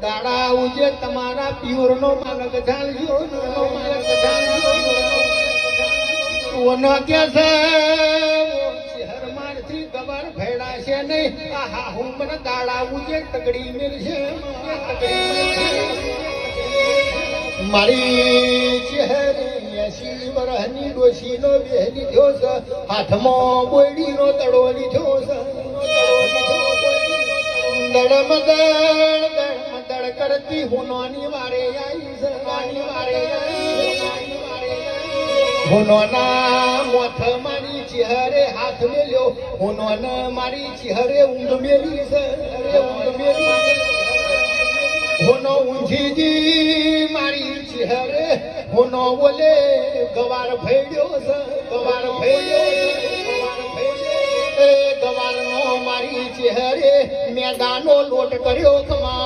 દાડા ઉજે તમારા પિયોર નો માલક ચાલજો ઓનો કે છે શહેર માંથી ગબર ભેડા છે નહીં આહા હું મને દાડા ઉજે તગડી મેલશે મારી ચહેરે 80 વર્ષની ડોશીનો બેહની થયો છે હાથમાં બોયડીનો તડો લીધો છે દડમદડ કરતી હુનોની વારે આવી છે હુનોના મોથ મારી ચહેરે હાથ મેલ્યો હુનોને મારી ચહેરે ઊંઘ મેલી છે હુનો ઊંઘીજી મારી ચહેરે હુનો બોલે ગવાર ભેડ્યો છે ગવારનો મારી ચહેરે મેદાનો લોટ કર્યો કમા